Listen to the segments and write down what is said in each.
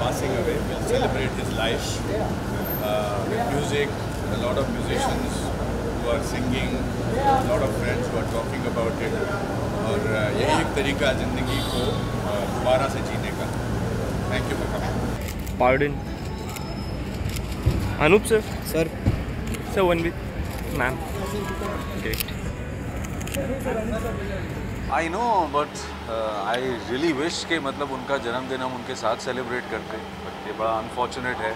passing away. We'll celebrate his life with music, a lot of musicians who are singing, a lot of friends who are talking about it. और यही एक तरीका ज़िंदगी को दोबारा से जीने का. Thank you for coming. Pardon. Anup sir. Sir, one with ma'am. Great. I know but I really wish कि मतलब उनका जन्मदिन हम उनके साथ सेलिब्रेट करते, बट ये बड़ा अनफॉर्चुनेट है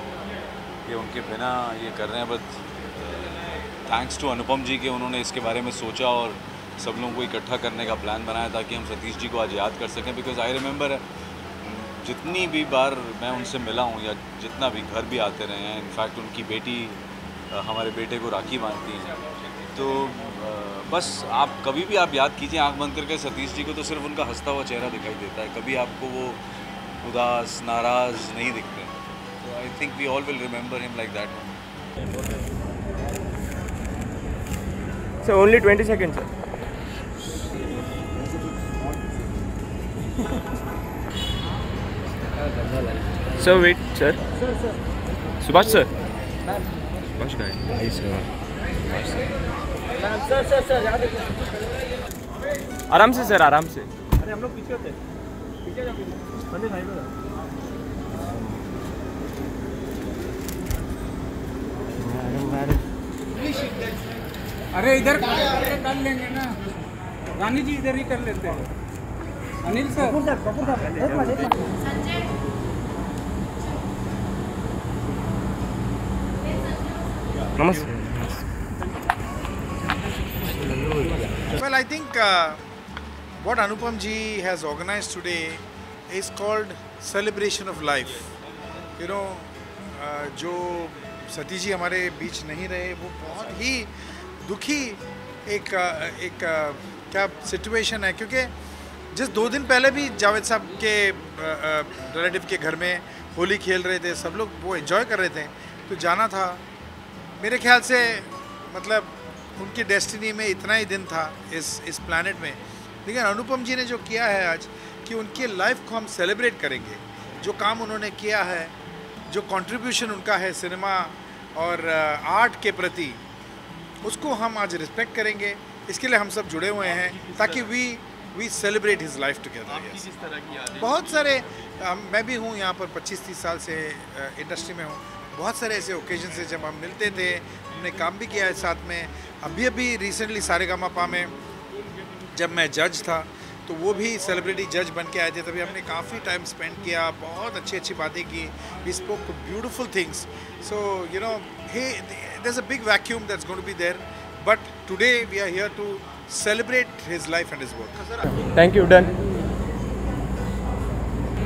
कि उनके बिना ये कर रहे हैं. बट थैंक्स टू अनुपम जी कि उन्होंने इसके बारे में सोचा और सब लोगों को इकट्ठा करने का प्लान बनाया ताकि हम सतीश जी को आज याद कर सकें. बिकॉज आई रिमेंबर जितनी भी बार मैं उनसे मिला हूँ या जितना भी घर भी आते रहे हैं, इनफैक्ट उनकी बेटी हमारे बेटे को राखी बांधती हैं. तो बस आप कभी भी आप याद कीजिए आंख बंद करके सतीश जी को, तो सिर्फ उनका हंसता हुआ चेहरा दिखाई देता है. कभी आपको वो उदास नाराज़ नहीं दिखते. तो I think we all will remember him like that. Sir, only 20 seconds, sir. Sir, wait, sir. Subhash, sir. Subhash guy. Yes, sir. Sir आराम से सर, आराम से. अरे हम लोग पीछे होते पीछे जाओ मंदिर भाई बोला. अरे इधर कर लेंगे ना रानी जी, इधर ही कर लेते हैं. अनिल सर. नमस्ते. Well, I think what Anupam ji has organized today is called celebration of life. You know, जो सतीश जी हमारे बीच नहीं रहे, वो बहुत ही दुखी एक क्या सिचुएशन है. क्योंकि जिस 2 दिन पहले भी जावेद साहब के रिलेटिव के घर में होली खेल रहे थे, सब लोग वो एंजॉय कर रहे थे, तो जाना था. मेरे ख्याल से मतलब उनकी डेस्टिनी में इतना ही दिन था इस प्लैनेट में. लेकिन अनुपम जी ने जो किया है आज कि उनकी लाइफ को हम सेलिब्रेट करेंगे. जो काम उन्होंने किया है, जो कंट्रीब्यूशन उनका है सिनेमा और आर्ट के प्रति, उसको हम आज रिस्पेक्ट करेंगे. इसके लिए हम सब जुड़े हुए हैं ताकि we celebrate his life together. बहुत सारे मैं भी हूँ यहाँ पर 25-30 साल से इंडस्ट्री में हूँ. बहुत सारे ऐसे ओकेजन से जब हम मिलते थे, हमने काम भी किया है साथ में. अभी रिसेंटली सारेगामापा में जब मैं जज था, तो वो भी सेलिब्रिटी जज बन के आए थे. तभी हमने काफ़ी टाइम स्पेंड किया, बहुत अच्छी बातें की. We spoke beautiful things. So you know, there is a big vacuum that's going to be there, but today we are here to celebrate his life and his work. Thank you. Done.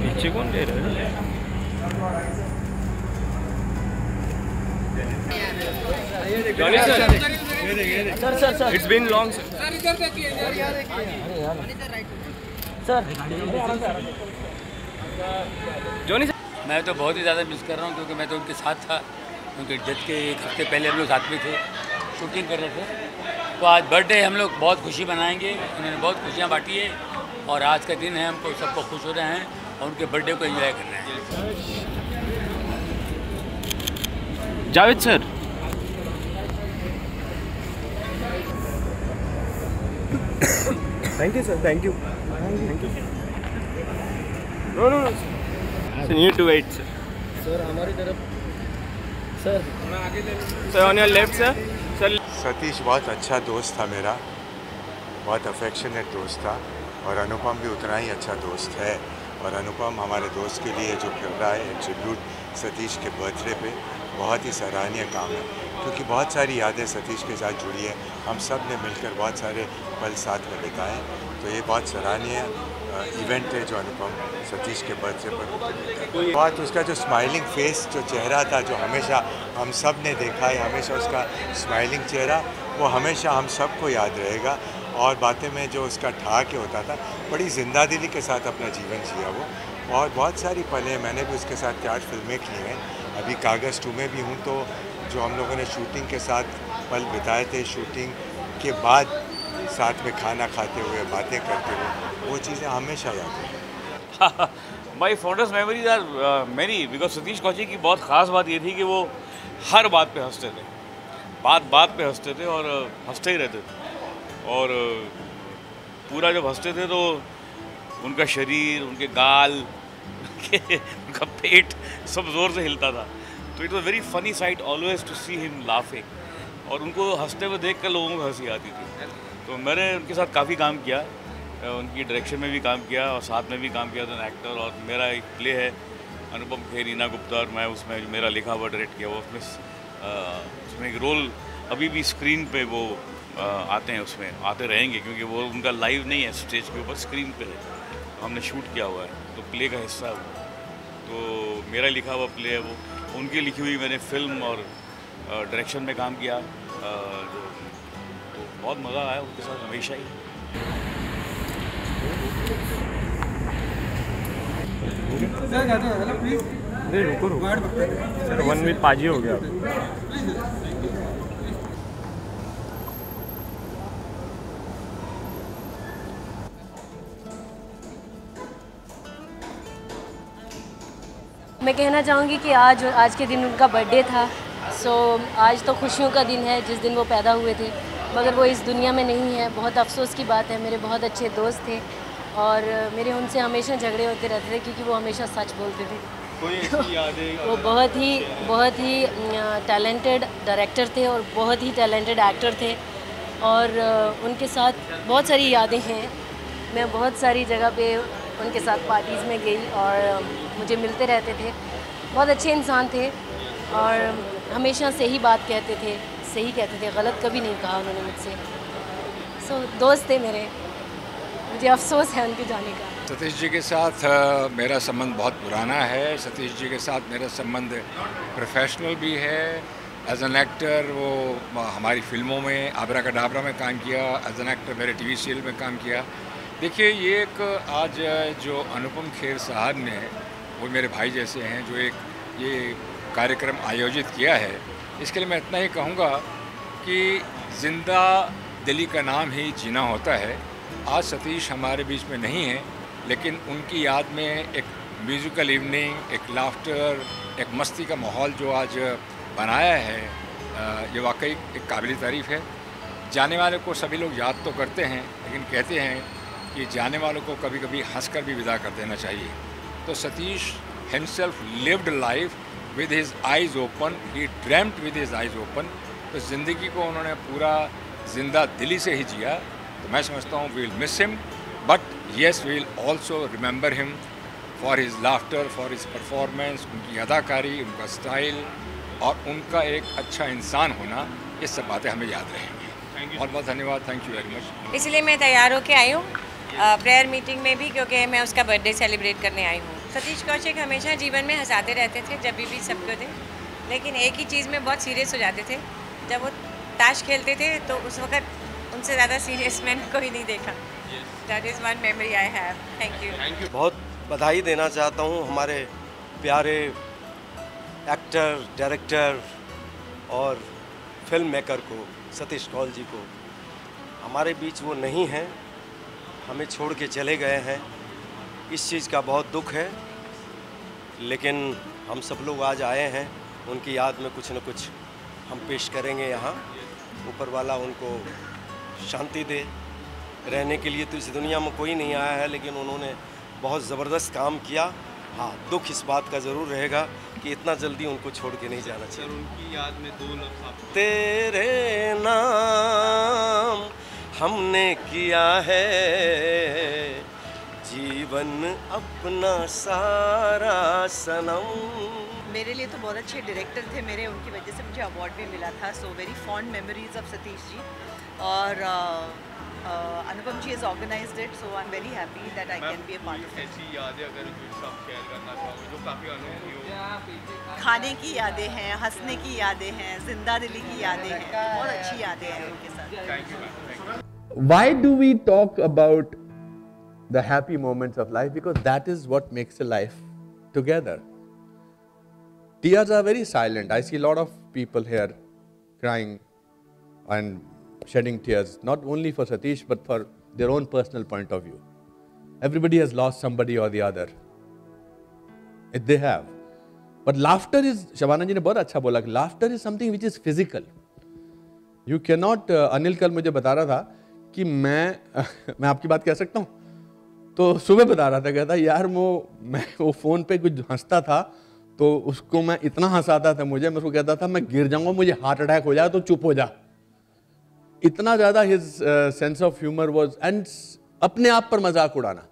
पीछे कौन ले रहा है? Johnny sir. Sir. It's been long, sir. Johnny sir. मैं तो बहुत ही ज़्यादा miss कर रहा हूँ क्योंकि मैं तो उनके साथ था. उनके डेथ के 1 हफ्ते पहले हम लोग साथ में थे, शूटिंग कर रहे थे. तो आज बर्थडे हम लोग बहुत खुशी मनाएंगे. उन्होंने बहुत खुशियाँ बांटी है और आज का दिन है, हमको सबको खुश हो रहे हैं और उनके बर्थडे को एंजॉय कर रहे हैं. Javed sir. Thank you, sir. Thank you. No. So you need to wait, sir. Sir हमारी तरफ sir. Sir, on your left, sir. Sir. Satish बहुत अच्छा दोस्त था मेरा, बहुत अफेक्शनेट दोस्त था. और अनुपम भी उतना ही अच्छा दोस्त है. और अनुपम हमारे दोस्त के लिए जो कर रहा है ट्रिब्यूट सतीश के बर्थडे पे, बहुत ही सराहनीय काम है. क्योंकि बहुत सारी यादें सतीश के साथ जुड़ी है. हम सब ने मिलकर बहुत सारे पल साथ में बिताए. तो ये बहुत सराहनीय इवेंट है जो अनुपम सतीश के बर्थडे पर. बहुत उसका जो स्माइलिंग फेस, जो चेहरा था, जो हमेशा हम सब ने देखा है, हमेशा उसका स्माइलिंग चेहरा, वो हमेशा हम सबको याद रहेगा. और बातें में जो उसका ठहाके होता था, बड़ी जिंदा दिली के साथ अपना जीवन जिया वो. और बहुत सारी पलें मैंने भी उसके साथ 4 फिल्में की हैं. अभी कागज़ 2 में भी हूँ. तो जो हम लोगों ने शूटिंग के साथ पल बिताए थे, शूटिंग के बाद साथ में खाना खाते हुए, बातें करते हुए, वो चीज़ें हमेशा याद हैं. My fondest memories are many, because Satish Kaushik की बहुत ख़ास बात ये थी कि वो हर बात पे हंसते थे, बात पे हंसते थे और हंसते ही रहते थे। और पूरा जब हंसते थे तो उनका शरीर, उनके गाल, उनका पेट सब ज़ोर से हिलता था। तो it was very funny sight always to see him laughing, और उनको हंसते हुए देख कर लोगों को हंसी आती थी। तो मैंने उनके साथ काफ़ी काम किया, उनकी डायरेक्शन में भी काम किया और साथ में भी काम किया एज एन एक्टर। और मेरा एक प्ले है अनुपम खेर, रीना गुप्ता और मैं, उसमें मेरा लिखा हुआ डायरेक्ट किया वो, उसमें एक रोल अभी भी स्क्रीन पे वो आते हैं, उसमें आते रहेंगे क्योंकि वो उनका लाइव नहीं है, स्टेज के ऊपर स्क्रीन पे है, हमने शूट किया हुआ है, तो प्ले का हिस्सा है वो। तो मेरा लिखा हुआ प्ले है वो, उनकी लिखी हुई मैंने फिल्म और डायरेक्शन में काम किया। तो बहुत मज़ा आया उनके साथ हमेशा ही। रुको सर, 1 मिनट पाजी हो गया। मैं कहना चाहूँगी कि आज के दिन उनका बर्थडे था। आज तो खुशियों का दिन है जिस दिन वो पैदा हुए थे, मगर वो इस दुनिया में नहीं है। बहुत अफसोस की बात है। मेरे बहुत अच्छे दोस्त थे और मेरे उनसे हमेशा झगड़े होते रहते थे क्योंकि वो हमेशा सच बोलते थे। कोई ऐसी यादें? वो बहुत ही टैलेंटेड डायरेक्टर थे और बहुत ही टैलेंटेड एक्टर थे, और उनके साथ बहुत सारी यादें हैं। मैं बहुत सारी जगह पे उनके साथ पार्टीज़ में गई और मुझे मिलते रहते थे। बहुत अच्छे इंसान थे और हमेशा सही बात कहते थे, गलत कभी नहीं कहा उन्होंने मुझसे। दोस्त थे मेरे, मुझे अफसोस है उनके जाने का। सतीश जी के साथ मेरा संबंध बहुत पुराना है। सतीश जी के साथ मेरा संबंध प्रोफेशनल भी है। एज एन एक्टर वो हमारी फिल्मों में आबरा कडाबरा में काम किया, एज एन एक्टर मेरे टीवी सीरियल में काम किया। देखिए, ये एक आज जो अनुपम खेर साहब ने, वो मेरे भाई जैसे हैं, जो एक ये कार्यक्रम आयोजित किया है, इसके लिए मैं इतना ही कहूँगा कि ज़िंदा दिली का नाम ही जीना होता है। आज सतीश हमारे बीच में नहीं है, लेकिन उनकी याद में एक म्यूज़िकल इवनिंग, एक लाफ्टर, एक मस्ती का माहौल जो आज बनाया है, ये वाकई एक काबिल तारीफ़ है। जाने वाले को सभी लोग याद तो करते हैं, लेकिन कहते हैं कि जाने वालों को कभी कभी हंसकर भी विदा कर देना चाहिए। तो Satish himself lived life with his eyes open, he dreamed with his eyes open. तो ज़िंदगी को उन्होंने पूरा जिंदा दिली से ही जिया। तो मैं समझता हूँ we will miss him, but yes we will also remember him for his laughter, for his performance, उनकी अदाकारी, उनका स्टाइल और उनका एक अच्छा इंसान होना। ये सब बातें हमें याद रहेंगी। बहुत बहुत धन्यवाद, थैंक यू वेरी मच। इसलिए मैं तैयार होके आई हूँ प्रेयर मीटिंग में भी, क्योंकि मैं उसका बर्थडे सेलिब्रेट करने आई हूँ। सतीश कौशिक हमेशा जीवन में हंसाते रहते थे, जब भी सबको थे, लेकिन एक ही चीज़ में बहुत सीरियस हो जाते थे। जब वो ताश खेलते थे तो उस वक्त उनसे ज़्यादा सीरियस मैंने कोई नहीं देखा। That is one memory I have. Thank you. बहुत बधाई देना चाहता हूँ हमारे प्यारे एक्टर, डायरेक्टर और फिल्म मेकर को, सतीश कौल जी को। हमारे बीच वो नहीं हैं, हमें छोड़ के चले गए हैं। इस चीज़ का बहुत दुख है, लेकिन हम सब लोग आज आए हैं, उनकी याद में कुछ न कुछ हम पेश करेंगे यहाँ। ऊपर वाला उनको शांति दे। रहने के लिए तो इस दुनिया में कोई नहीं आया है, लेकिन उन्होंने बहुत ज़बरदस्त काम किया। हाँ, दुख इस बात का ज़रूर रहेगा कि इतना जल्दी उनको छोड़ के नहीं जाना चाहिए। उनकी याद में 2 लफ्ज़ तेरे नाम हमने किया है जीवन अपना सारा सनम। मेरे लिए तो बहुत अच्छे डायरेक्टर थे मेरे, उनकी वजह से मुझे अवार्ड भी मिला था। So very fond memories of Satish ji. और Anupam ji has organised it, so I am very happy that I can be a part of it. ऐसी यादें अगर जो आप शेयर करना चाहोगे जो काफ़ी अनोखी हो? खाने की यादें हैं, हंसने की यादें हैं, जिंदा दिली की यादें हैं, बहुत अच्छी यादें हैं उनके साथ। Thank you. Why do we talk about the happy moments of life? Because that is what makes a life together. Tears are very silent. I see a lot of people here crying and shedding tears, not only for Satish, but for their own personal point of view. Everybody has lost somebody or the other. They have. But laughter is, Shabana ji ने बहुत अच्छा बोला कि laughter is something which is physical. You cannot, Anil कल मुझे बता रहा था कि मैं आपकी बात कह सकता हूँ, तो सुबह बता रहा था, कहता यार मैं वो फ़ोन पे कुछ हंसता था तो उसको मैं इतना हंसाता था, मैं उसको कहता था मैं गिर जाऊंगा, मुझे हार्ट अटैक हो जाए तो चुप हो जा. इतना ज़्यादा his sense of humour was, and अपने आप पर मजाक उड़ाना.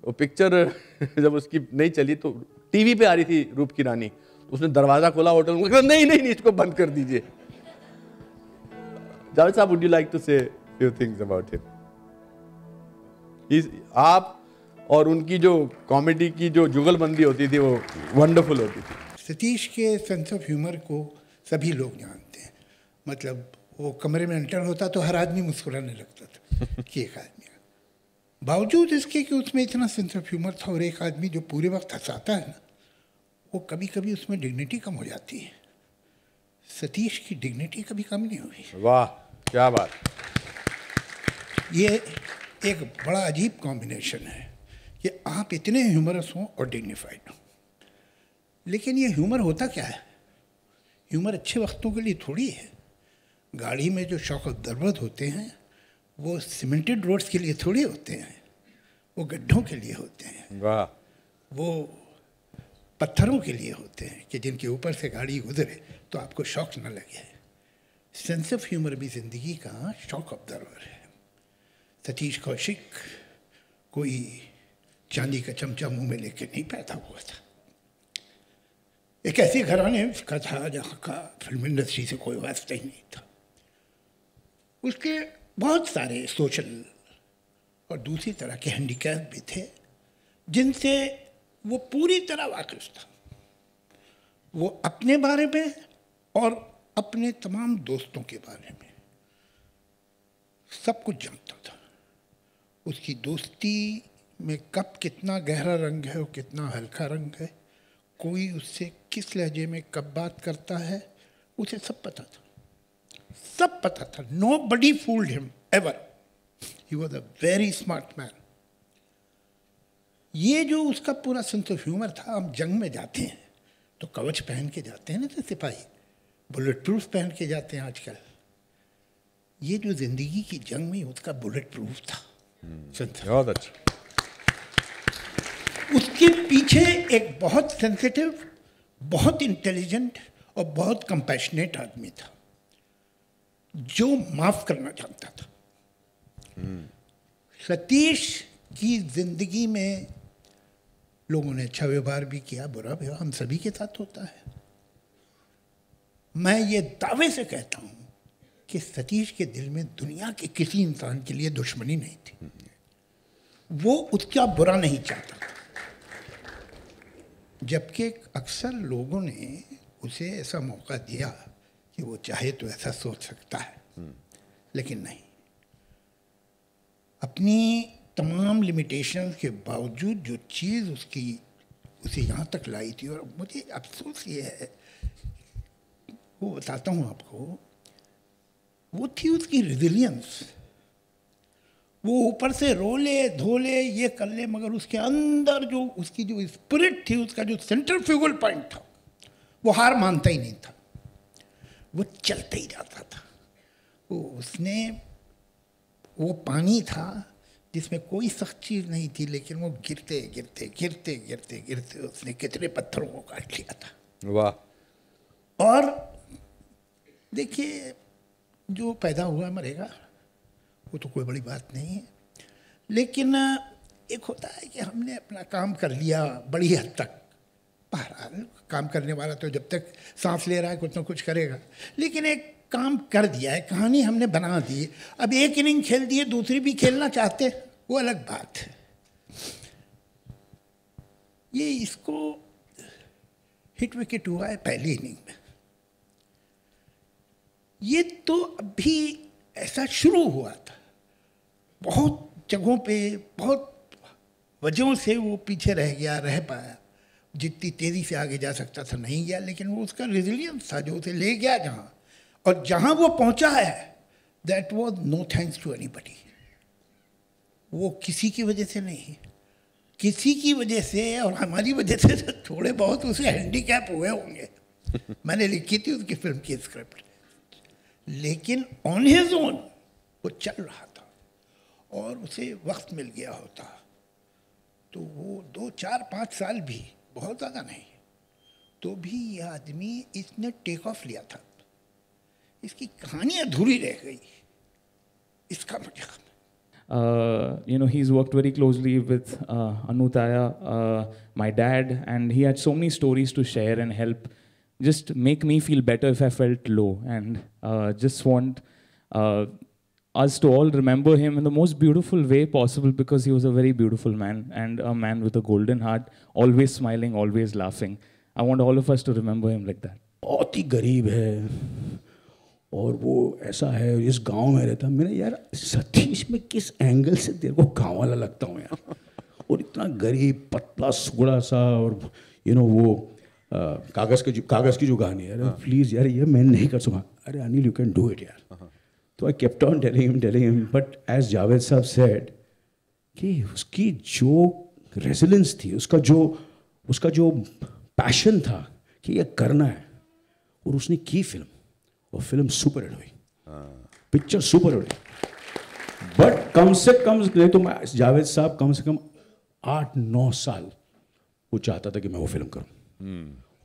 वो पिक्चर जब उसकी नहीं चली तो टीवी पे आ रही थी रूप की रानी, उसने दरवाजा खोला होटल में, कहा नहीं नहीं नहीं इसको बंद कर दीजिए. जावेद साहब, वुड यू लाइक टू से फ्यू थिंग्स अबाउट हिम? आप और उनकी जो कॉमेडी की जो जुगलबंदी होती थी वो वंडरफुल होती थी. सतीश के सेंस ऑफ ह्यूमर को सभी लोग जानते हैं. मतलब वो कमरे में एंटर होता तो हर आदमी मुस्कुराने लगता था कि एक आदमी, बावजूद इसके कि उसमें इतना सेंस ऑफ ह्यूमर था और एक आदमी जो पूरे वक्त हंसाता है ना, वो कभी कभी उसमें डिग्निटी कम हो जाती है. सतीश की डिग्निटी कभी कम नहीं हुई. वाह क्या बात. ये एक बड़ा अजीब कॉम्बिनेशन है कि आप इतने ह्यूमरस हों और डिग्निफाइड हों. लेकिन ये ह्यूमर होता क्या है? ह्यूमर अच्छे वक्तों के लिए थोड़ी है. गाड़ी में जो शॉक ऑब्जर्वर होते हैं वो सीमेंटेड रोड्स के लिए थोड़ी होते हैं, वो गड्ढों के लिए होते हैं. वाह. वो पत्थरों के लिए होते हैं कि जिनके ऊपर से गाड़ी गुजरे तो आपको शॉक न लगे. सेंस ऑफ ह्यूमर भी जिंदगी का शॉक ऑब्जर्वर है. सतीश कौशिक कोई चांदी का चमचा मुंह में लेके नहीं पैदा हुआ था. एक ऐसे घराने का था जहाँ का फिल्म इंडस्ट्री से कोई वास्ता ही नहीं था. उसके बहुत सारे सोशल और दूसरी तरह के हैंडीकैप भी थे जिनसे वो पूरी तरह वाकिफ था. वो अपने बारे में और अपने तमाम दोस्तों के बारे में सब कुछ जानता था. उसकी दोस्ती में कब कितना गहरा रंग है और कितना हल्का रंग है, कोई उससे किस लहजे में कब बात करता है, उसे सब पता था. सब पता था. Nobody fooled him ever. He was a very smart man. ये जो उसका पूरा सेंस ऑफ ह्यूमर था. हम जंग में जाते हैं तो कवच पहन के जाते हैं ना, तो सिपाही बुलेट प्रूफ पहन के जाते हैं आजकल. ये जो जिंदगी की जंग में उसका बुलेट प्रूफ था. बहुत अच्छा. उसके पीछे एक बहुत सेंसिटिव, बहुत इंटेलिजेंट और बहुत कंपैशनेट आदमी था जो माफ करना जानता था. सतीश की जिंदगी में लोगों ने अच्छा व्यवहार भी किया, बुरा व्यवहार हम सभी के साथ होता है. मैं ये दावे से कहता हूँ कि सतीश के दिल में दुनिया के किसी इंसान के लिए दुश्मनी नहीं थी. वो उसका बुरा नहीं चाहता था. जबकि अक्सर लोगों ने उसे ऐसा मौका दिया कि वो चाहे तो ऐसा सोच सकता है, लेकिन नहीं. अपनी तमाम लिमिटेशंस के बावजूद जो चीज़ उसे यहाँ तक लाई थी, और मुझे अफसोस ये है, वो बताता हूँ आपको, वो थी उसकी रेजिलियंस. वो ऊपर से रोले धोले ये कर ले, मगर उसके अंदर जो उसकी जो स्पिरिट थी, उसका जो सेंट्रीफ्यूगल पॉइंट था, वो हार मानता ही नहीं था. वो चलते ही जाता था. वो पानी था जिसमें कोई सख्त चीज़ नहीं थी, लेकिन वो गिरते गिरते गिरते गिरते गिरते उसने कितने पत्थरों को काट लिया था. वाह. और देखिए, जो पैदा हुआ मरेगा, वो तो कोई बड़ी बात नहीं है. लेकिन एक होता है कि हमने अपना काम कर लिया बड़ी हद तक. बहरहाल काम करने वाला तो जब तक सांस ले रहा है कुछ ना कुछ करेगा. लेकिन एक काम कर दिया है, कहानी हमने बना दी. अब एक इनिंग खेल दिए, दूसरी भी खेलना चाहते, वो अलग बात है. ये इसको हिट विकेट हुआ है पहली इनिंग में. ये तो अभी ऐसा शुरू हुआ था. बहुत जगहों पे बहुत वजहों से वो पीछे रह पाया. जितनी तेज़ी से आगे जा सकता था नहीं गया, लेकिन वो उसका रेजिलियंस था जो उसे ले गया जहाँ, और जहाँ वो पहुँचा है, that was no thanks to anybody. वो किसी की वजह से नहीं, किसी की वजह से और हमारी वजह से तो थोड़े बहुत उसे हैंडीकैप हुए होंगे। मैंने लिखी थी उसकी फिल्म की स्क्रिप्ट, लेकिन ऑन हिज ओन वो चल रहा था और उसे वक्त मिल गया होता तो वो 2, 4, 5 साल भी, बहुत ज़्यादा नहीं, तो भी ये आदमी इसने टेक ऑफ लिया था। इसकी कहानी अधूरी रह गई, इसका मुझे you know, he's worked very closely with Anutaya, my dad, and he had so many stories to share and help just make me feel better if I felt low, and just want us to all remember him in the most beautiful way possible, because he was a very beautiful man and a man with a golden heart, always smiling, always laughing. I want all of us to remember him like that. बहुत ही गरीब है और वो ऐसा है, इस गांव में रहता। मैंने यार सतीश में किस एंगल से तेरे को गाँव वाला लगता हूँ यार, और इतना गरीब पतला सुगड़ा सा, और यू नो वो कागज़ की जो कहानी है, अरे प्लीज़ यार ये मैं नहीं कर सकूँगा। अरे Anil you can do it यार। तो I kept on telling him, but as Javed साहब सेड कि उसकी जो रेजिलेंस थी, उसका जो पैशन था कि ये करना है, और उसने की फिल्म, और फिल्म सुपर हिट हुई, पिक्चर सुपर हिट हुई। बट कम से कम नहीं तो जावेद साहब कम से कम 8-9 साल वो चाहता था कि मैं वो फिल्म करूं,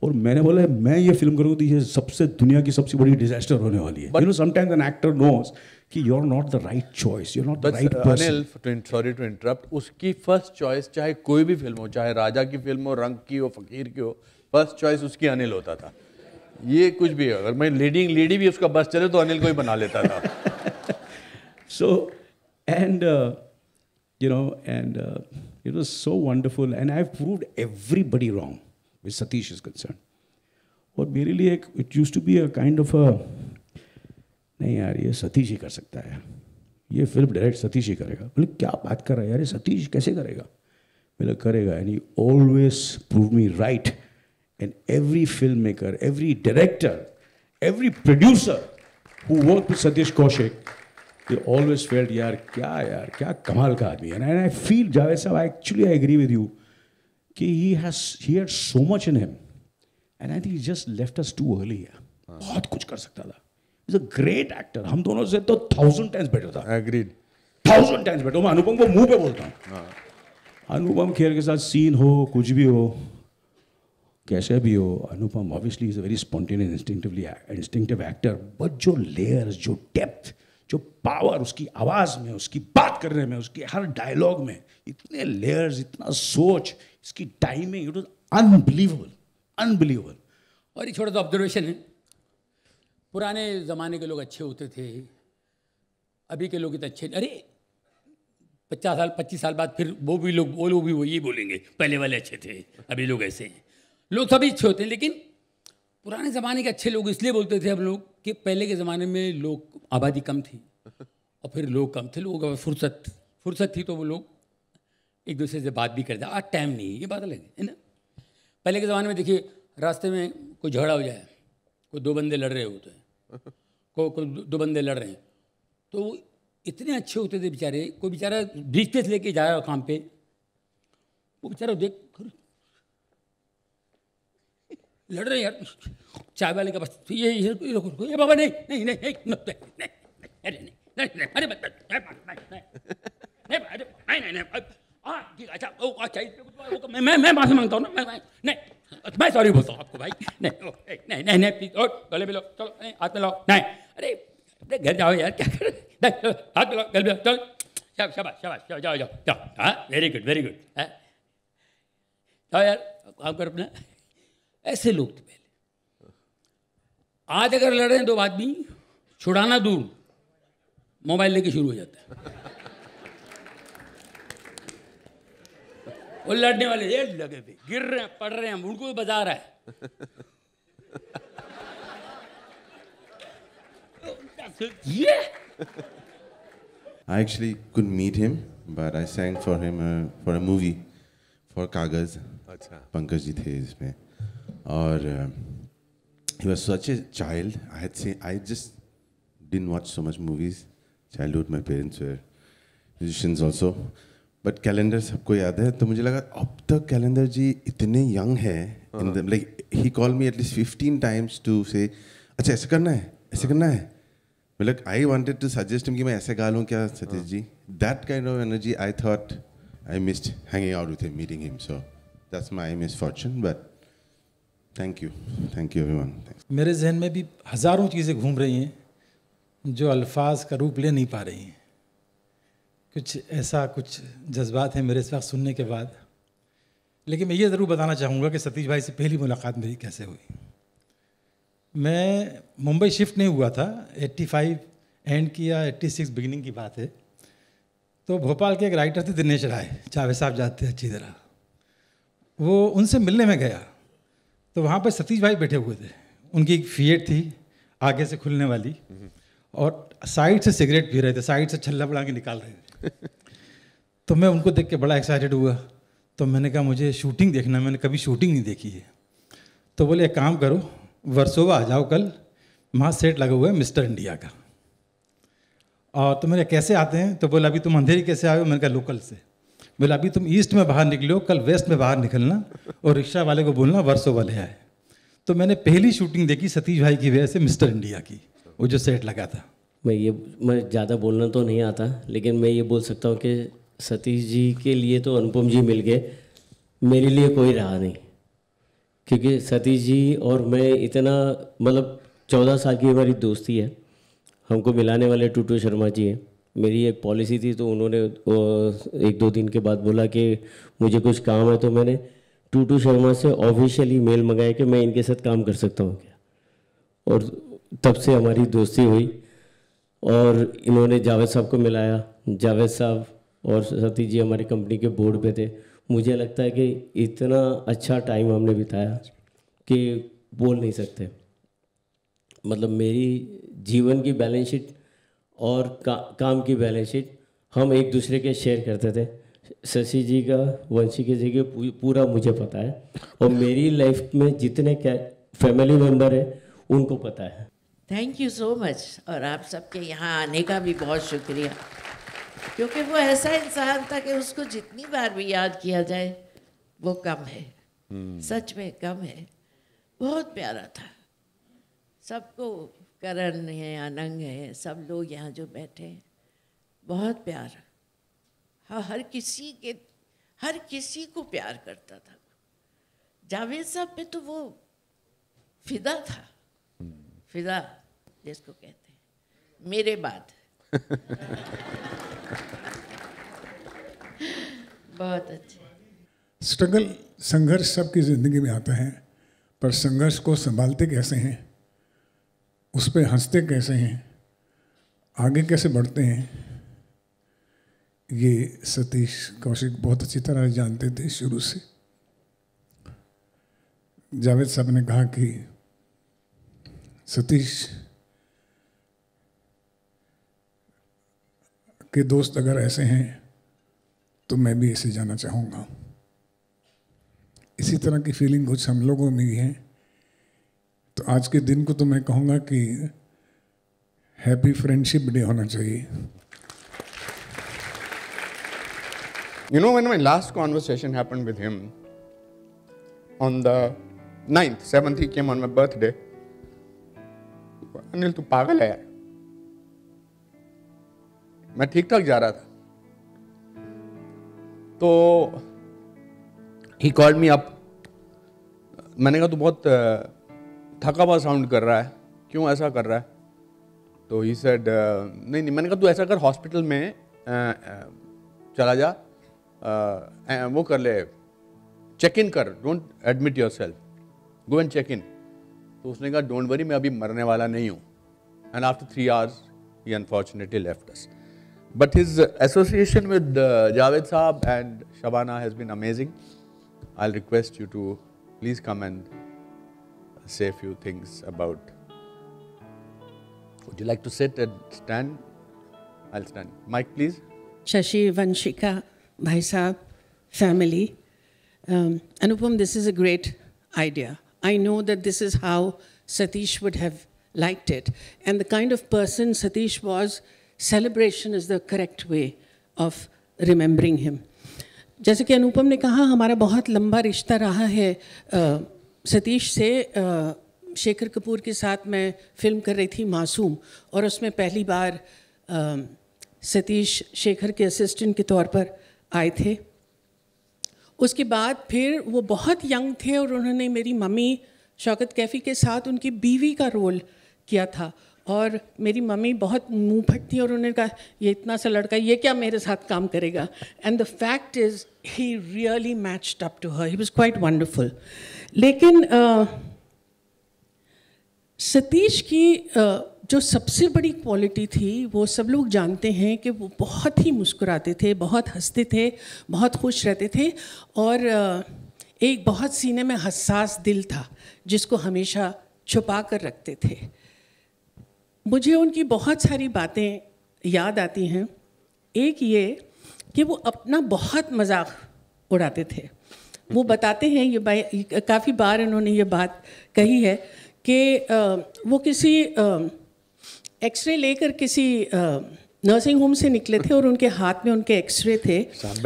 और मैंने बोला मैं ये फिल्म करूँ तो ये सबसे दुनिया की सबसे बड़ी डिजास्टर होने वाली है। You know sometimes an actor knows कि you are not the right choice, you are not the right person. Anil, sorry to interrupt, उसकी फर्स्ट चॉइस चाहे कोई भी फिल्म हो, चाहे राजा की फिल्म हो, रंग की हो, फकीर की हो, फर्स्ट चॉइस उसकी अनिल होता था। ये कुछ भी है, अगर मैं लीडिंग लेडी भी उसका बस चले तो अनिल को ही बना लेता था। So and you know, and it was so wonderful, and I've proved everybody wrong with Satish is concerned. और मेरे लिए एक it used to be a kind of a नहीं यार ये सतीश ही कर सकता है, ये फिल्म डायरेक्ट सतीश ही करेगा। बोले क्या बात कर रहा है यार, ये सतीश कैसे करेगा? बोले करेगा, and he always proved me right. And every filmmaker, every director, every producer who worked with Satish Kaushik, they always felt यार क्या कमाल का आदमी है। And I feel जावेद साहब, actually I agree with you कि he had so much in him, and I think he just left us too early here. बहुत कुछ कर सकता था। He's a great actor, हम दोनों से तो 1000 times better था। Agreed. 1000 times better। मैं अनुपम को मुंह पे बोलता हूँ, अनुपम खेर के साथ सीन हो, कुछ भी हो, कैसे भी हो, Anupam obviously is a very spontaneous instinctive actor, but जो लेयर्स, जो डेप्थ, जो पावर उसकी आवाज़ में, उसकी बात करने में, उसकी हर डायलॉग में इतने लेयर्स, इतना सोच, इसकी timing, it was unbelievable, unbelievable. और एक छोटा सा ऑब्जर्वेशन है, पुराने ज़माने के लोग अच्छे होते थे, अभी के लोग इतने अच्छे, अरे 50 साल 25 साल बाद फिर वो लोग भी वही बोलेंगे, पहले वाले अच्छे थे, अभी लोग ऐसे हैं। लोग सभी अच्छे होते हैं, लेकिन पुराने ज़माने के अच्छे लोग इसलिए बोलते थे हम लोग कि पहले के ज़माने में लोग आबादी कम थी और फिर लोग कम थे, लोगों का फुर्सत थी, तो वो लोग एक दूसरे से बात भी करते। आज टाइम नहीं है, ये बात अलग है ना। पहले के ज़माने में देखिए, रास्ते में कोई झगड़ा हो जाए, कोई 2 बंदे लड़ रहे होते हैं, कोई 2 बंदे लड़ रहे हैं, तो वो इतने अच्छे होते थे बेचारे। कोई बेचारा ब्रीफ केस लेके जाए काम पे, वो बेचारा देख लड़ रहे यार, चाय वाले के पास ये बाबा नहीं नहीं नहीं अरे नहीं अरे नहीं अच्छा मैं माफी मांगता हूँ ना, मैं सॉरी बोलता हूँ आपको भाई, नहीं नहीं प्लीज, गले मिलो, चलो हाथ मिलाओ, नहीं अरे घर जाओ यार, क्या कर, हाथ मिलाओ, गले मिलाओ, चलो शाबाश शाबाश, जाओ जाओ जाओ, हाँ वेरी गुड जाओ यार काम कर अपना। ऐसे लोग थे पहले। आज अगर लड़ रहे हैं 2 आदमी, छुड़ाना दूर, मोबाइल लेके शुरू हो जाता है। वो लड़ने वाले ये लगे थे, गिर रहे हैं, पड़ रहे हैं, उनको भी बजा रहा है। I actually couldn't meet him, but I sang for him for a movie for Kagaz. अच्छा। पंकज जी थे इसमें, और he was such a child. I just didn't watch so much movies. Childhood, my parents were musicians also, but calendar सबको याद है, तो मुझे लगा अब तक कैलेंडर जी इतने यंग है, like he call me at least 15 times to से अच्छा ऐसे करना है, ऐसे करना है. मतलब I wanted to suggest him कि मैं ऐसे गा लूँ क्या Satish ji. That kind of energy I thought I missed hanging out with him, meeting him. So that's my misfortune, but thank you everyone. मेरे जहन में भी हज़ारों चीज़ें घूम रही हैं जो अल्फाज का रूप ले नहीं पा रही हैं. कुछ जज्बात हैं मेरे इस वक्त सुनने के बाद. लेकिन मैं ये ज़रूर बताना चाहूँगा कि सतीश भाई से पहली मुलाकात मेरी कैसे हुई. मैं मुंबई शिफ्ट नहीं हुआ था, 85 एंड की या 86 बिगिनिंग की बात है. तो भोपाल के एक राइटर थे दिनेश राय, जावेद साहब जानते हैं अच्छी तरह. वो उनसे मिलने में गया तो वहाँ पर सतीश भाई बैठे हुए थे. उनकी एक फिएट थी आगे से खुलने वाली और साइड से सिगरेट पी रहे थे, साइड से छल्ला बढ़ा के निकाल रहे थे. तो मैं उनको देख के बड़ा एक्साइटेड हुआ. तो मैंने कहा मुझे शूटिंग देखना है, मैंने कभी शूटिंग नहीं देखी है. तो बोले एक काम करो, वर्सोवा आ जाओ कल, वहाँ सेट लगा हुआ है मिस्टर इंडिया का. और तो मैंने कैसे आते हैं, तो बोला अभी तुम अंधेरी कैसे आए हो. मैंने कहा लोकल से. बोला अभी तुम ईस्ट में बाहर निकलो, कल वेस्ट में बाहर निकलना और रिक्शा वाले को बोलना वर्सोवा ले आए. तो मैंने पहली शूटिंग देखी सतीश भाई की वजह से मिस्टर इंडिया की, वो जो सेट लगा था. मैं ज़्यादा बोलना तो नहीं आता, लेकिन मैं ये बोल सकता हूँ कि सतीश जी के लिए तो अनुपम जी मिल गए, मेरे लिए कोई रहा नहीं. क्योंकि सतीश जी और मैं इतना मतलब 14 साल की हमारी दोस्ती है. हमको मिलाने वाले टूटू शर्मा जी हैं. मेरी एक पॉलिसी थी, तो उन्होंने 1-2 दिन के बाद बोला कि मुझे कुछ काम है. तो मैंने टूटू शर्मा से ऑफिशियली मेल मंगाया कि मैं इनके साथ काम कर सकता हूँ क्या. और तब से हमारी दोस्ती हुई और इन्होंने जावेद साहब को मिलाया. जावेद साहब और सतीश जी हमारी कंपनी के बोर्ड पे थे. मुझे लगता है कि इतना अच्छा टाइम हमने बिताया कि बोल नहीं सकते. मतलब मेरी जीवन की बैलेंस शीट और काम की बैलेंस शीट हम एक दूसरे के शेयर करते थे. शशि जी का, वंशी जी का पूरा मुझे पता है, और मेरी लाइफ में जितने फैमिली मेम्बर हैं उनको पता है. Thank you so much. और आप सबके यहाँ आने का भी बहुत शुक्रिया, क्योंकि वो ऐसा इंसान था कि उसको जितनी बार भी याद किया जाए वो कम है. सच में कम है. बहुत प्यारा था. सबको, करण है, अनंग है, सब लोग यहाँ जो बैठे हैं, बहुत प्यार. हाँ, हर किसी को प्यार करता था. जावेद साहब पे तो वो फिदा था. फिदा जिसको कहते हैं, मेरे बाद. बहुत अच्छे. स्ट्रगल, संघर्ष सबकी ज़िंदगी में आता है, पर संघर्ष को संभालते कैसे हैं, उस पर हंसते कैसे हैं, आगे कैसे बढ़ते हैं, ये सतीश कौशिक बहुत अच्छी तरह जानते थे शुरू से. जावेद साहब ने कहा कि सतीश के दोस्त अगर ऐसे हैं तो मैं भी ऐसे जाना चाहूँगा. इसी तरह की फीलिंग कुछ हम लोगों में भी है. तो आज के दिन को तो मैं कहूँगा कि हैप्पी फ्रेंडशिप डे होना चाहिए. You know, when my last conversation happened with him, on the 9th, 7th he came on my birthday. Anil तू पागल है यार. मैं ठीक ठाक जा रहा था, तो he called me up. मैंने कहा तू बहुत थका हुआ साउंड कर रहा है, क्यों ऐसा कर रहा है. तो he said नहीं. मैंने कहा तू ऐसा कर, हॉस्पिटल में चला जा, वो कर ले, चेक इन कर, don't admit yourself, go and check in. तो उसने कहा डोंट वरी, मैं अभी मरने वाला नहीं हूँ. And after 3 hours he unfortunately left us. But his association with Javed Saab and Shabana has been amazing. I'll request you to please come and say a few things about. Would you like to sit and stand? I'll stand. Mike, please. Shashi, Vanshika, Bhai Saab, family. Anupam, this is a great idea. I know that this is how Satish would have liked it. And the kind of person Satish was, celebration is the correct way of remembering him. जैसे कि अनुपम ने कहा, हमारा बहुत लंबा रिश्ता रहा है सतीश से। शेखर कपूर के साथ मैं फिल्म कर रही थी मासूम, और उसमें पहली बार सतीश शेखर के असिस्टेंट के तौर पर आए थे। उसके बाद फिर वो बहुत यंग थे और उन्होंने मेरी मम्मी शौकत कैफ़ी के साथ उनकी बीवी का रोल किया था, और मेरी मम्मी बहुत मुँह फट थी और उन्होंने कहा ये इतना सा लड़का ये क्या मेरे साथ काम करेगा। And the fact is he really matched up to her, he was quite wonderful. लेकिन सतीश की जो सबसे बड़ी क्वालिटी थी, वो सब लोग जानते हैं कि वो बहुत ही मुस्कुराते थे, बहुत हंसते थे, बहुत खुश रहते थे, और एक बहुत सीने में हसास दिल था जिसको हमेशा छुपा कर रखते थे। मुझे उनकी बहुत सारी बातें याद आती हैं। एक ये कि वो अपना बहुत मजाक उड़ाते थे। वो बताते हैं, ये काफ़ी बार इन्होंने ये बात कही है कि वो किसी एक्सरे लेकर किसी नर्सिंग होम से निकले थे और उनके हाथ में उनके एक्सरे थे,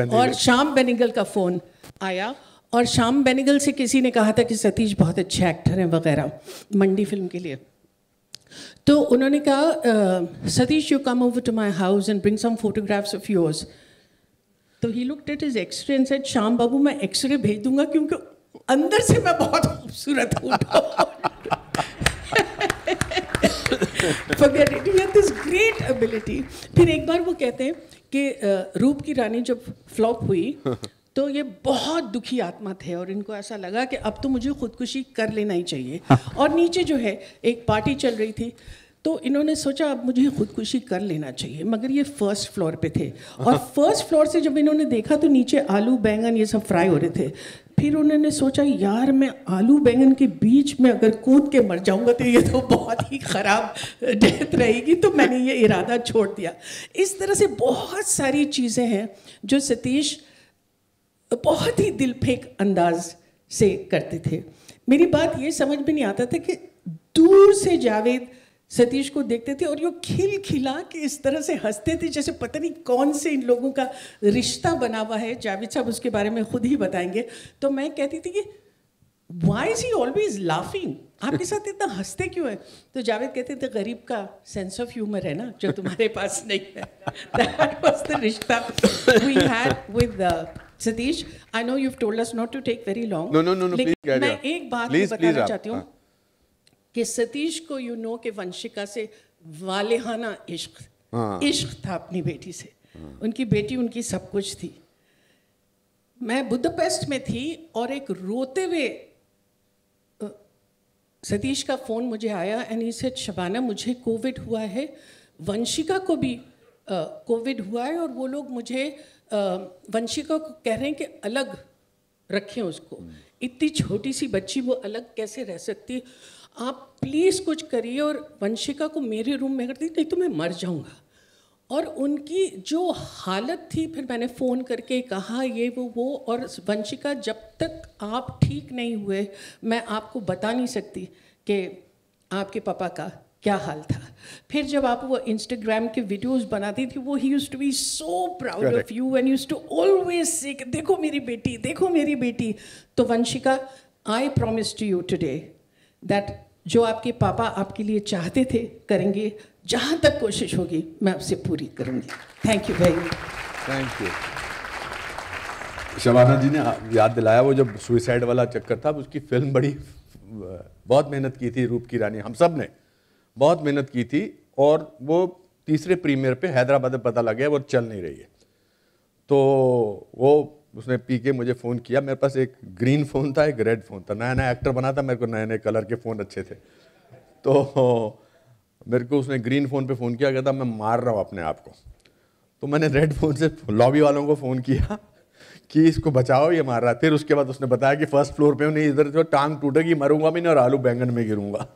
और श्याम बेनेगल का फ़ोन आया, और श्याम बेनेगल से किसी ने कहा था कि सतीश बहुत अच्छे एक्टर हैं वगैरह मंडी फिल्म के लिए। तो उन्होंने कहा Satish you come over to my house and bring some photographs of yours. तो he looked at his X ray and said Shyam Babu मैं एक्सरे भेज दूंगा क्योंकि अंदर से मैं बहुत खूबसूरत हूँ। Forget it. He had this great ability. फिर एक बार वो कहते हैं कि रूप की रानी जब फ्लॉप हुई तो ये बहुत दुखी आत्मा थे और इनको ऐसा लगा कि अब तो मुझे खुदकुशी कर लेना ही चाहिए। और नीचे जो है एक पार्टी चल रही थी, तो इन्होंने सोचा अब मुझे खुदकुशी कर लेना चाहिए, मगर ये फर्स्ट फ्लोर पे थे, और फर्स्ट फ्लोर से जब इन्होंने देखा तो नीचे आलू बैंगन ये सब फ्राई हो रहे थे। फिर उन्होंने सोचा यार मैं आलू बैंगन के बीच में अगर कूद के मर जाऊंगा तो ये तो बहुत ही ख़राब डेथ रहेगी, तो मैंने ये इरादा छोड़ दिया। इस तरह से बहुत सारी चीज़ें हैं जो सतीश बहुत ही दिल फेंक अंदाज से करते थे। मेरी बात ये समझ में नहीं आता था कि दूर से जावेद सतीश को देखते थे और ये खिल खिला के इस तरह से हंसते थे जैसे पता नहीं कौन से इन लोगों का रिश्ता बना हुआ है। जावेद साहब उसके बारे में खुद ही बताएंगे। तो मैं कहती थी कि why is he always laughing, आपके साथ इतना हंसते क्यों है? तो जावेद कहते थे गरीब का सेंस ऑफ ह्यूमर है ना जो तुम्हारे पास नहीं है। That was the रिश्ता we had with Satish. I know you've told us not to take very long. No, लेकिन मैं एक बात बताना चाहती हूँ कि सतीश को कि वंशिका से वालेहाना इश्क था अपनी बेटी से। उनकी बेटी उनकी सब कुछ थी। मैं बुदापेस्ट में थी और एक रोते हुए सतीश का फ़ोन मुझे आया एंड ही सेड शबाना मुझे कोविड हुआ है, वंशिका को भी कोविड हुआ है, और वो लोग मुझे वंशिका को कह रहे हैं कि अलग रखें उसको। इतनी छोटी सी बच्ची वो अलग कैसे रह सकती, आप प्लीज़ कुछ करिए और वंशिका को मेरे रूम में कर दी, नहीं तो मैं मर जाऊंगा। और उनकी जो हालत थी, फिर मैंने फ़ोन करके कहा ये वो, और वंशिका जब तक आप ठीक नहीं हुए मैं आपको बता नहीं सकती कि आपके पापा का क्या हाल था। फिर जब आप वो इंस्टाग्राम के वीडियोस बनाती थी, वो he used to be so proud of you and used to always say देखो मेरी बेटी, देखो मेरी बेटी। तो Vanshika, I promise to you today that जो आपके पापा आपके लिए चाहते थे करेंगे, जहाँ तक कोशिश होगी मैं आपसे पूरी करूँगी। Thank you very much. Thank you. Shabana ji ने याद दिलाया वो जब सुइसाइड वाला चक्कर था, उसकी फिल्म बड़ी बहुत मेहनत की थी रूप की रानी, हम सब ने बहुत मेहनत की थी, और वो तीसरे प्रीमियर पे हैदराबाद में पता लग गया वो चल नहीं रही है। तो वो उसने पी के मुझे फ़ोन किया। मेरे पास एक ग्रीन फ़ोन था, एक रेड फ़ोन था। नया नया एक्टर बना था, मेरे को नए नए कलर के फ़ोन अच्छे थे। तो मेरे को उसने ग्रीन फ़ोन पे फ़ोन किया, कहता मैं मार रहा हूँ अपने आप को। तो मैंने रेड फ़ोन से लॉबी वालों को फ़ोन किया कि इसको बचाओ, ये मार रहा है। फिर उसके बाद उसने बताया कि फर्स्ट फ्लोर पे हूँ, नहीं इधर जो टांग टूटेगी मरूंगा भी नहीं और आलू बैंगन में गिरूंगा।